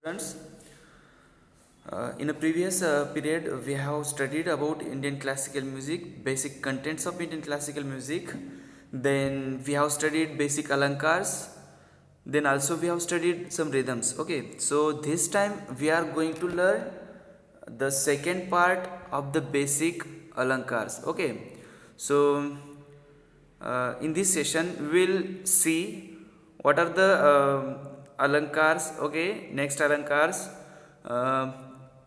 Students, in a previous period, we have studied about Indian classical music, basic contents of Indian classical music. Then we have studied basic alankars. Then also we have studied some rhythms. Okay, so this time we are going to learn the second part of the basic alankars. Okay, so in this session we will see what are the alankars. Okay, next alankars. uh,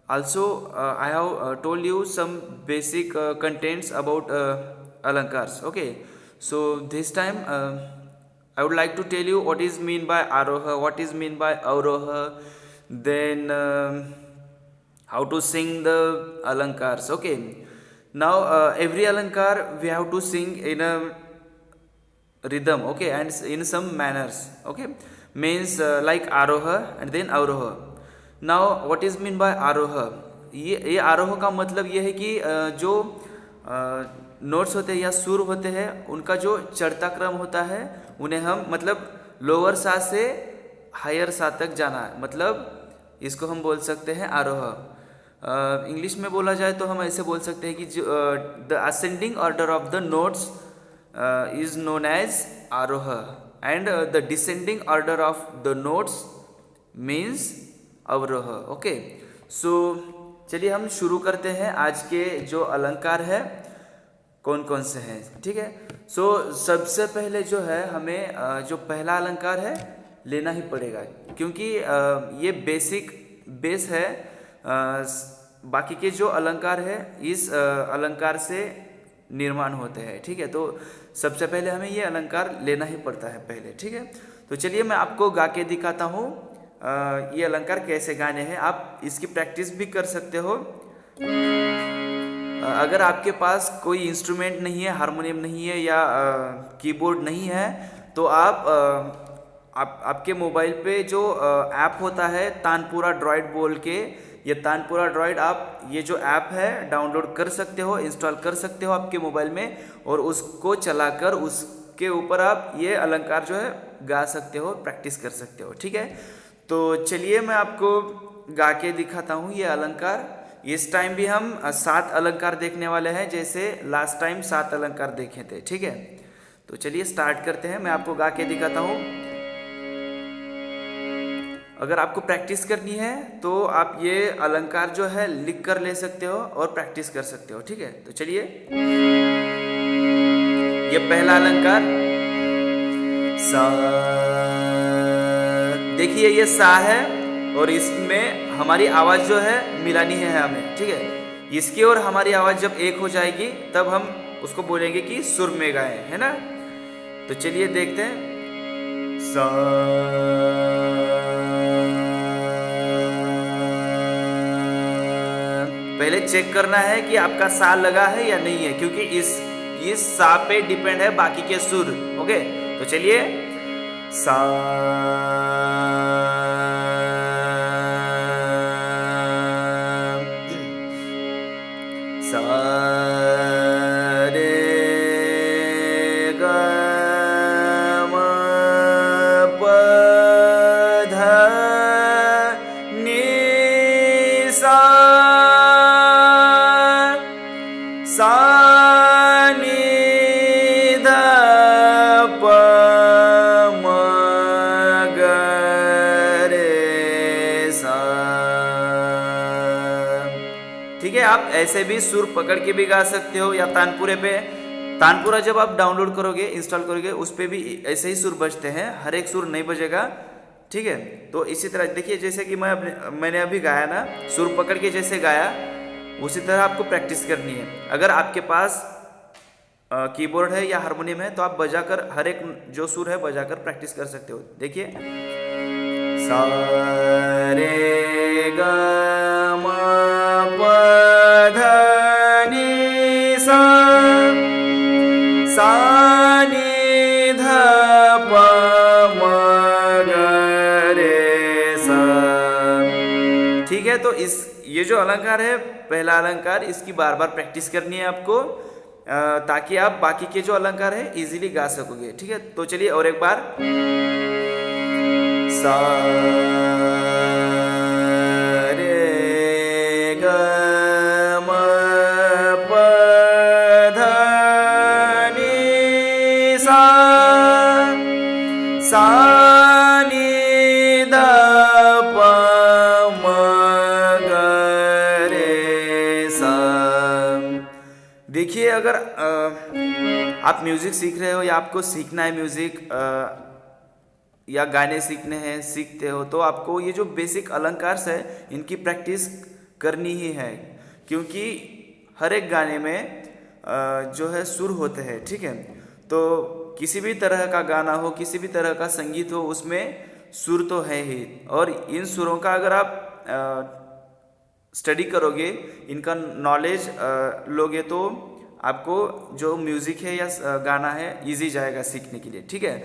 Also I have told you some basic contents about alankars. Okay, so this time I would like to tell you what is mean by aroha, what is mean by avroha, then how to sing the alankars. Okay, now every alankar we have to sing in a rhythm, okay, and in some manners. Okay, means like aroha and then avroha. Now what is mean by aroha? ये आरोह का मतलब ये है कि जो notes होते हैं या सुर होते हैं उनका जो चढ़ता क्रम होता है उन्हें हम मतलब लोअर सा से हायर सा तक जाना, मतलब इसको हम बोल सकते हैं आरोह। इंग्लिश में बोला जाए तो हम ऐसे बोल सकते हैं कि जो the ascending order of the notes is known as aroha and the descending order of the notes means avroha. Okay, so चलिए हम शुरू करते हैं। आज के जो अलंकार है कौन कौन से हैं, ठीक है। सो सबसे पहले जो है हमें जो पहला अलंकार है लेना ही पड़ेगा, क्योंकि ये बेसिक बेस है। बाकी के जो अलंकार है इस अलंकार से निर्माण होते हैं, ठीक है। तो सबसे पहले हमें ये अलंकार लेना ही पड़ता है पहले, ठीक है। तो चलिए मैं आपको गा के दिखाता हूँ ये अलंकार कैसे गाने हैं। आप इसकी प्रैक्टिस भी कर सकते हो। अगर आपके पास कोई इंस्ट्रूमेंट नहीं है, हारमोनियम नहीं है या कीबोर्ड नहीं है, तो आपके मोबाइल पे जो ऐप होता है तानपुरा ड्रॉइड बोल के, ये तानपुरा ड्रॉइड आप ये जो ऐप है डाउनलोड कर सकते हो, इंस्टॉल कर सकते हो आपके मोबाइल में, और उसको चलाकर उसके ऊपर आप ये अलंकार जो है गा सकते हो, प्रैक्टिस कर सकते हो, ठीक है। तो चलिए मैं आपको गा के दिखाता हूँ ये अलंकार। इस टाइम भी हम 7 अलंकार देखने वाले हैं, जैसे लास्ट टाइम 7 अलंकार देखे थे, ठीक है। तो चलिए स्टार्ट करते हैं, मैं आपको गा के दिखाता हूँ। अगर आपको प्रैक्टिस करनी है तो आप ये अलंकार जो है लिख कर ले सकते हो और प्रैक्टिस कर सकते हो, ठीक है। तो चलिए, ये पहला अलंकार सा, देखिए ये सा है और इसमें हमारी आवाज जो है मिलानी है हमें, ठीक है। इसकी और हमारी आवाज जब एक हो जाएगी तब हम उसको बोलेंगे कि सुर में गाएं, है ना। तो चलिए देखते हैं। सा, पहले चेक करना है कि आपका सा लगा है या नहीं है, क्योंकि इस सा पे डिपेंड है बाकी के सुर। ओके, तो चलिए सा, सा रे ग म प ध नि सा, सा नि ध प म ग रे सा, ठीक है। आप ऐसे भी सुर पकड़ के भी गा सकते हो, या तानपुरे पे, तानपुरा जब आप डाउनलोड करोगे, इंस्टॉल करोगे, उस पे भी ऐसे ही सुर बजते हैं, हर एक सुर नहीं बजेगा, ठीक है। तो इसी तरह देखिए, जैसे कि मैंने अभी गाया ना, सुर पकड़ के जैसे गाया उसी तरह आपको प्रैक्टिस करनी है। अगर आपके पास कीबोर्ड है या हारमोनियम है तो आप बजाकर हर एक जो सुर है बजाकर प्रैक्टिस कर सकते हो। देखिए सा रे ग म प ध नि सा, सा नि ध प म ग रे सा, ठीक है। तो ये जो अलंकार है पहला अलंकार, इसकी बार बार प्रैक्टिस करनी है आपको, ताकि आप बाकी के जो अलंकार है इजीली गा सकोगे, ठीक है। तो चलिए और एक बार सा सा नी ध प म ग रे सा। देखिए, अगर आप म्यूजिक सीख रहे हो या आपको सीखना है म्यूजिक या गाने सीखते हो, तो आपको ये जो बेसिक अलंकार है इनकी प्रैक्टिस करनी ही है, क्योंकि हर एक गाने में जो है सुर होते हैं, ठीक है। तो किसी भी तरह का गाना हो, किसी भी तरह का संगीत हो, उसमें सुर तो है ही, और इन सुरों का अगर आप स्टडी करोगे, इनका नॉलेज लोगे, तो आपको जो म्यूज़िक है या गाना है इजी जाएगा सीखने के लिए, ठीक है।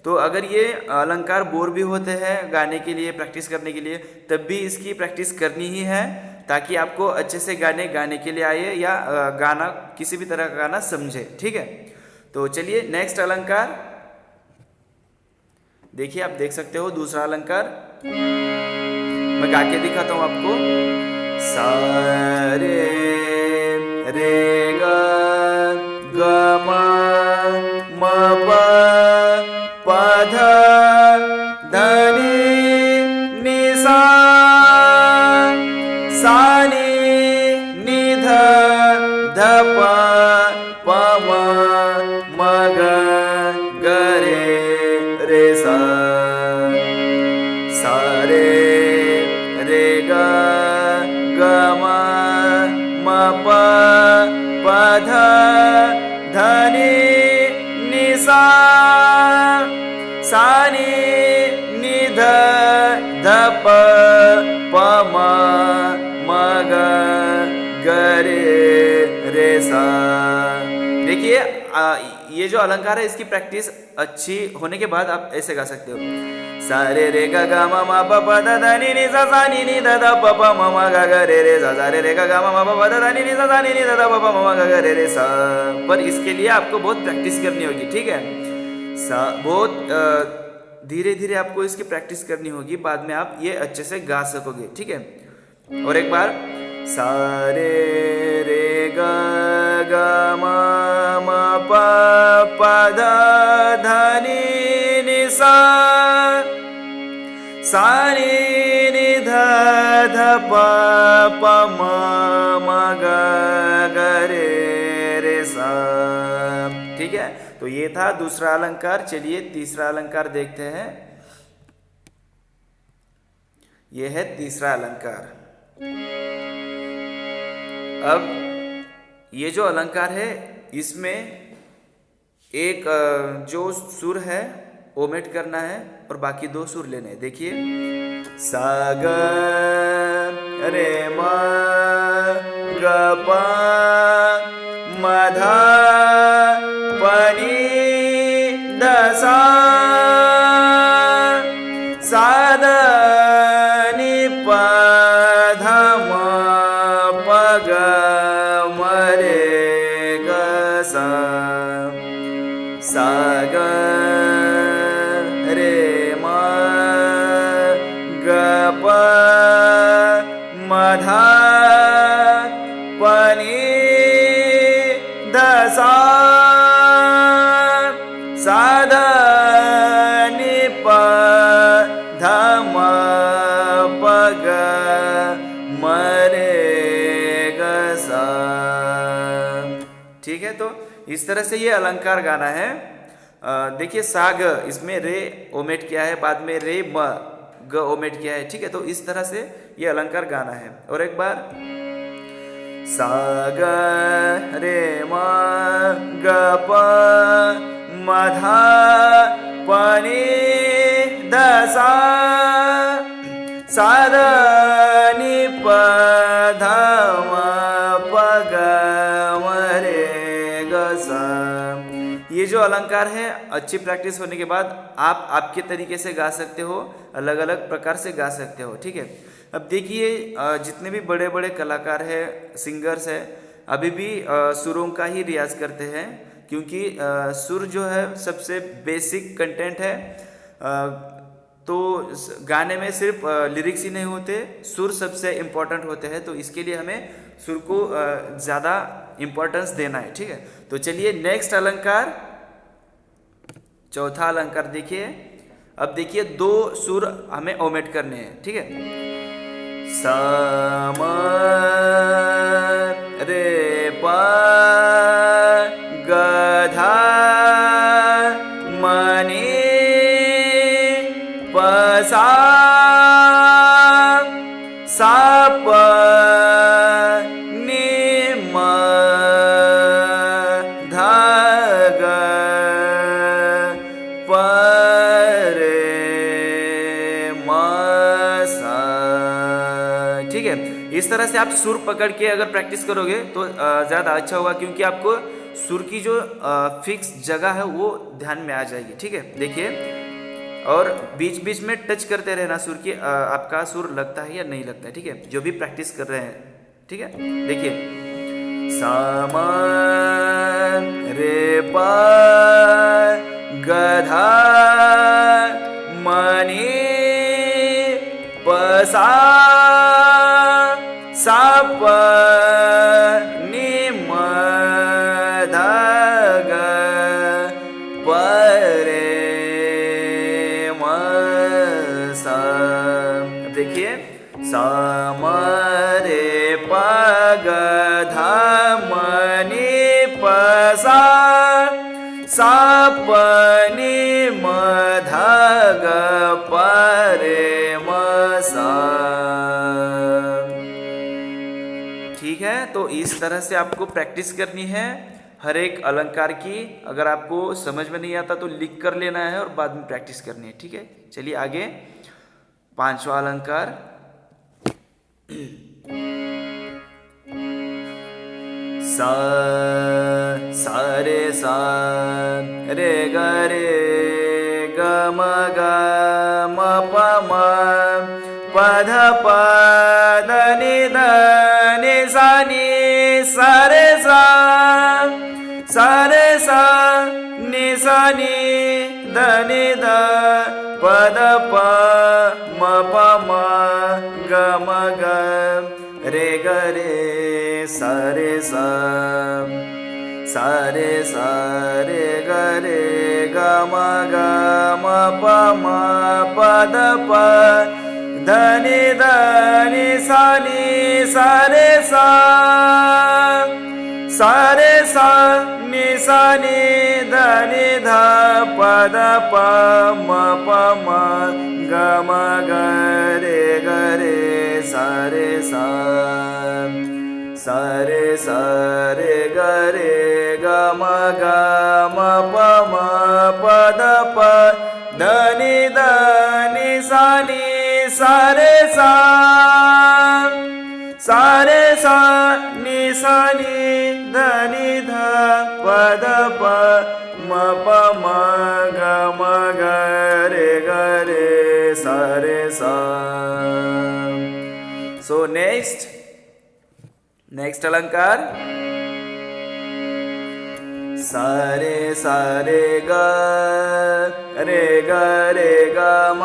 तो अगर ये अलंकार बोर भी होते हैं गाने के लिए, प्रैक्टिस करने के लिए, तब भी इसकी प्रैक्टिस करनी ही है, ताकि आपको अच्छे से गाने के लिए आए, या गाना किसी भी तरह का गाना समझे, ठीक है। तो चलिए नेक्स्ट अलंकार देखिए, आप देख सकते हो दूसरा अलंकार मैं गा के दिखाता हूँ आपको। सा रे रे ग ग म म प प ध ध नि नि सा सा नि नि ध ध प प म म ग ग रे सा। सा रे रे ग ग म म प प ध ध नि नि सा सा नि नि ध ध प प म म ग ग रे सा। देखिए, ये जो अलंकार है इसकी प्रैक्टिस अच्छी होने के बाद आप ऐसे गा सकते हो। सा रे रे ग ग म म प प ध ध नि नि सा सा नि नि ध ध प प म म ग ग रे सा सा रे रे ग ग म म प प ध ध नि नि सा सा नि नि ध ध प प म म ग ग रे सा। पर इसके लिए आपको बहुत प्रैक्टिस करनी होगी, ठीक है। सा बहुत धीरे धीरे आपको इसकी प्रैक्टिस करनी होगी, बाद में आप ये अच्छे से गा सकोगे, ठीक है। और एक बार, सा रे रे ग ग म म प प ध ध नि नि सा सा नि नि ध ध प प म म ग ग रे सा, ठीक है। तो ये था दूसरा अलंकार। चलिए तीसरा अलंकार देखते हैं। ये है तीसरा अलंकार। अब ये जो अलंकार है इसमें एक जो सुर है ओमिट करना है और बाकी दो सुर लेने हैं। देखिए, सा ग रे म ग प म ध प नि ध सा सा ध नि प ध म प ग म रे ग सा सा ग रे म ग प म ध प नि ध सा सा ध नि प ध म प ग म रे ग सा, ठीक है। तो इस तरह से ये अलंकार गाना है। देखिए, सा ग इसमें रे ओमेट किया है, बाद में रे म ग ओमेट किया है, ठीक है। तो इस तरह से ये अलंकार गाना है। और एक बार, सा ग रे म ग प म ध प नि ध सा सा ध नि प ध म प ग म रे ग सा। ये जो अलंकार है अच्छी प्रैक्टिस होने के बाद आप आपके तरीके से गा सकते हो, अलग अलग प्रकार से गा सकते हो, ठीक है। अब देखिए, जितने भी बड़े बड़े कलाकार हैं, सिंगर्स हैं, अभी भी सुरों का ही रियाज करते हैं, क्योंकि सुर जो है सबसे बेसिक कंटेंट है। तो गाने में सिर्फ लिरिक्स ही नहीं होते, सुर सबसे इम्पोर्टेंट होते हैं। तो इसके लिए हमें सुर को ज़्यादा इम्पोर्टेंस देना है, ठीक है। तो चलिए नेक्स्ट अलंकार, चौथा अलंकार देखिए। अब देखिए 2 सुर हमें ओमिट करने हैं, ठीक है। सा म रे प ग ध म नि प सा सा प नि म ध ग प रे म सा। ठीक है, इस तरह से आप सुर पकड़ के अगर प्रैक्टिस करोगे तो ज़्यादा अच्छा होगा, क्योंकि आपको सुर की जो फिक्स जगह है वो ध्यान में आ जाएगी। ठीक है, देखिए, और बीच बीच में टच करते रहना सुर की, आपका सुर लगता है या नहीं लगता है। ठीक है, जो भी प्रैक्टिस कर रहे हैं। ठीक है, देखिए, सा म रे प ग ध म नि प सा सा प नि म ध ग प रे म सा। देखिए, सा म रे प ग ध म नि प सा सा प नि म ध ग प रे म सा। ठीक है, तो इस तरह से आपको प्रैक्टिस करनी है हर एक अलंकार की। अगर आपको समझ में नहीं आता तो लिख कर लेना है और बाद में प्रैक्टिस करनी है। ठीक है, चलिए आगे 5वां अलंकार। सा सा रे सा रे ग म ग म प म प ध प ध नि ध नि सा नि सा रे सा सा रे सा नि सा नि ध नि ध प ध प म प म ग म ग रे ग रे सा रे सा सा रे सा रे ग म प म प ध प ध नि सा नि सा रे सा सा रे सा नि सा नि ध नि ध प ध प म प म ग म ग रे सा रे सा सा रे ग म प म प ध प ध नि सा नि सा रे सा सा रे सा नि सा नि ध नि ध प ध प म प म ग म ग रे सा रे सा। So next अलंकार, सा रे ग ग म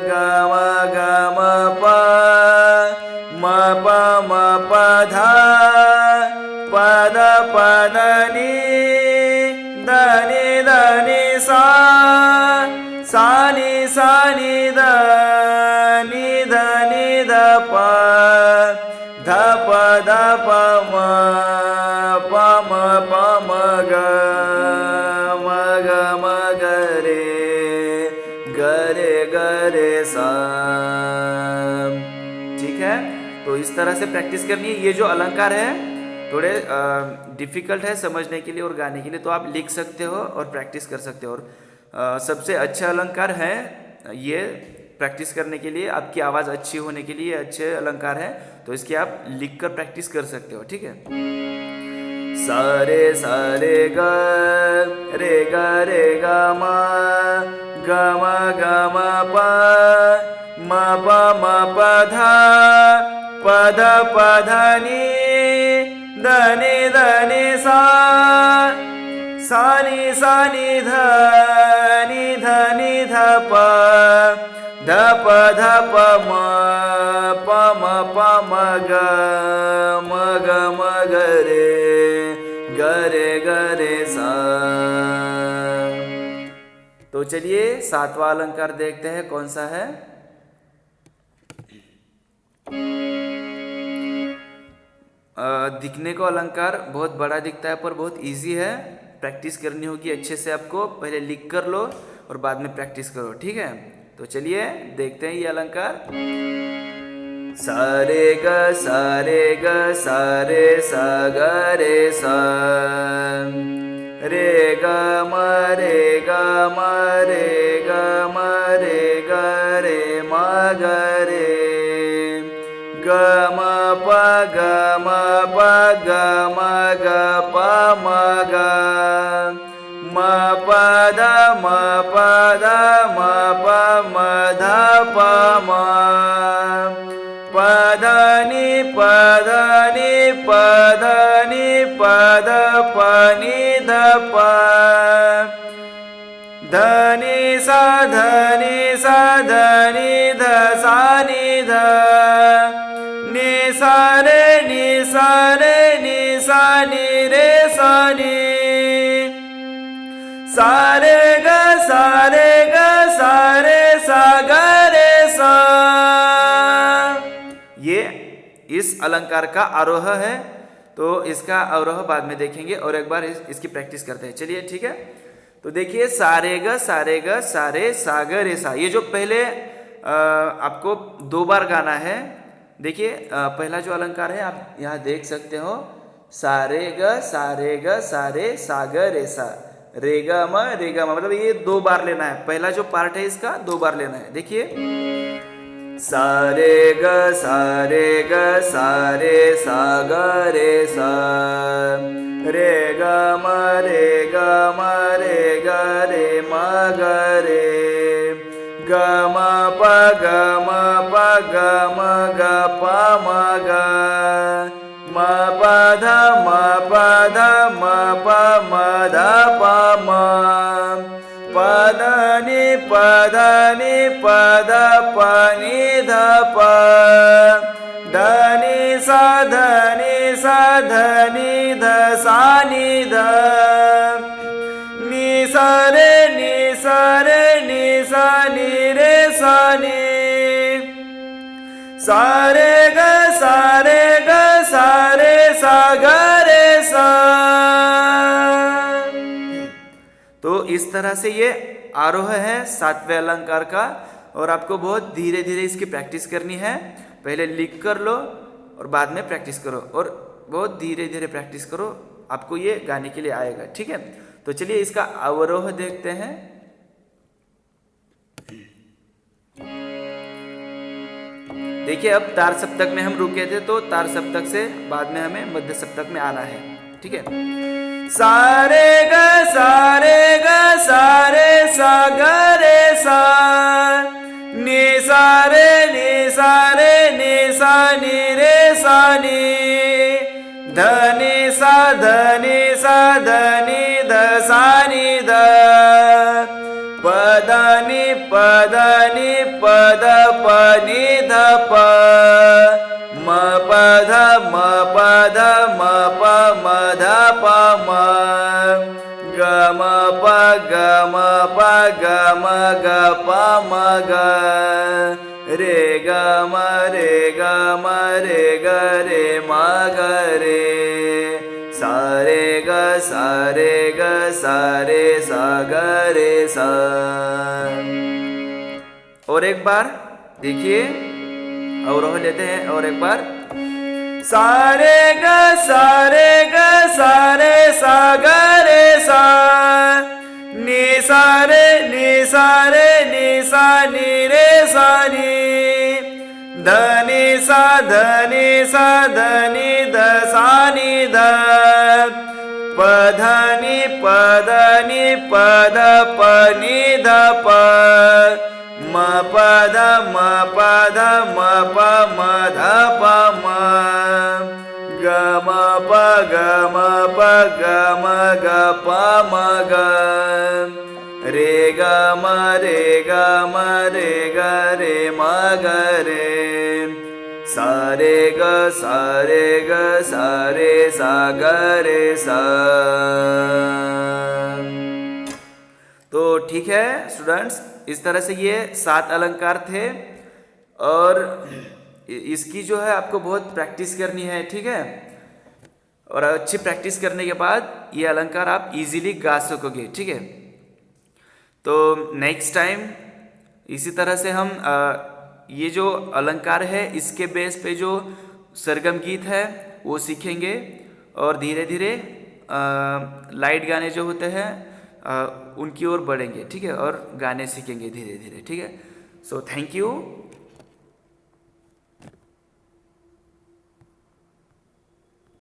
ग म प म प म प ध प ध प ध नि ध नि सा सा नि ध नि ध प ध प म प म प म ग म ग रे सा। ठीक है, तो इस तरह से प्रैक्टिस करनी है। ये जो अलंकार है थोड़े डिफिकल्ट है समझने के लिए और गाने के लिए, तो आप लिख सकते हो और प्रैक्टिस कर सकते हो। और सबसे अच्छा अलंकार है ये प्रैक्टिस करने के लिए, आपकी आवाज़ अच्छी होने के लिए अच्छे अलंकार है, तो इसकी आप लिख कर प्रैक्टिस कर सकते हो। ठीक है, सा रे ग म ग म प म प म प ध प ध नि ध नि सा सा नि ध नि ध प ध प म प म ग म ग रे सा। तो तो चलिए सातवां अलंकार देखते हैं कौन सा है। दिखने को अलंकार बहुत बड़ा दिखता है पर बहुत इजी है, प्रैक्टिस करनी होगी अच्छे से। आपको पहले लिख कर लो और बाद में प्रैक्टिस करो, ठीक है। तो चलिए देखते हैं ये अलंकार। सारे ग सारे ग सारे सा ग रे सा, रे ग म रे ग म रे ग म रे ग रे म ग रे, ग म प ग म प ग म ग प म ग, म प ध म प ध म प म ध प म, प ध नि प ध नि प ध नि प ध प नि ध प, ध नि सा ध नि सा ध नि ध सा नि ध, नि सा रे नि सा रे नि सा नि रे सा नि, सा रे ग सा रे ग सा रे सा ग रे सा। ये इस अलंकार का आरोह है, तो इसका अवरोह बाद में देखेंगे और एक बार इसकी प्रैक्टिस करते हैं। चलिए ठीक है। तो देखिए सारे ग सारे ग सारे सा ग रे सा, ये जो पहले आपको 2 बार गाना है। देखिए पहला जो अलंकार है आप यहाँ देख सकते हो, सारे ग सारे ग सारे सा ग रे सा, रे ग म रे ग म, मतलब ये 2 बार लेना है। पहला जो पार्ट है इसका 2 बार लेना है। देखिए सारे ग सारे ग सारे सा ग रे सा, रे ग म रे ग म रे ग रे म ग रे, ग म प ग म प ग म ग प म ग, म प ध म प ध म प म ध प म, प ध नि प ध नि प ध प नि ध प, ध नि सा ध नि सा ध नि ध सा नि ध, नि सा रे नि सा रे नि सा नि रे सा नि, सा रे ग सा रे ग सा रे सा ग रे सा। तो इस तरह से ये आरोह है 7वें अलंकार का, और आपको बहुत धीरे धीरे इसकी प्रैक्टिस करनी है। पहले लिख कर लो और बाद में प्रैक्टिस करो, और बहुत धीरे धीरे प्रैक्टिस करो, आपको ये गाने के लिए आएगा, ठीक है। तो चलिए इसका अवरोह देखते हैं। देखिए अब तार सप्तक में हम रुके थे, तो तार सप्तक से बाद में हमें मध्य सप्तक में आना है, ठीक है। सारे ग सारे ग सारे सा ग रे सा, नि सा रे नि सा रे नि सा नि रे सा नि, ध नि सा ध नि सा ध नि ध सा नि ध, प ध नि प ध नि प ध प नि ध प, म प ध म प ध म प म ध प म, ग म प ग म प ग म ग प म ग, रे ग म रे ग म रे ग रे म ग रे, सा रे ग सा रे ग सा रे सा ग रे सा। और एक बार देखिए अवरोह लेते हैं और एक बार। सारे ग सारे ग सारे सा ग रे सा, नि सा रे नि सा रे नि सा नि रे सा नि, ध नि सा ध नि सा ध नि ध सा नि ध, प ध नि प ध नि प ध प नि ध प, म प ध म प ध म प म ध प म, ग म प ग म प ग म ग प म ग, रे ग म रे ग म रे ग रे म ग रे, सा रे ग सा रे ग सा रे सा ग रे सा। तो ठीक है स्टूडेंट्स, इस तरह से ये 7 अलंकार थे और इसकी जो है आपको बहुत प्रैक्टिस करनी है, ठीक है। और अच्छी प्रैक्टिस करने के बाद ये अलंकार आप इजीली गा सकोगे, ठीक है। तो नेक्स्ट टाइम इसी तरह से हम ये जो अलंकार है इसके बेस पे जो सरगम गीत है वो सीखेंगे और धीरे धीरे लाइट गाने जो होते हैं उनकी ओर बढ़ेंगे, ठीक है, और गाने सीखेंगे धीरे धीरे, ठीक है। So thank you.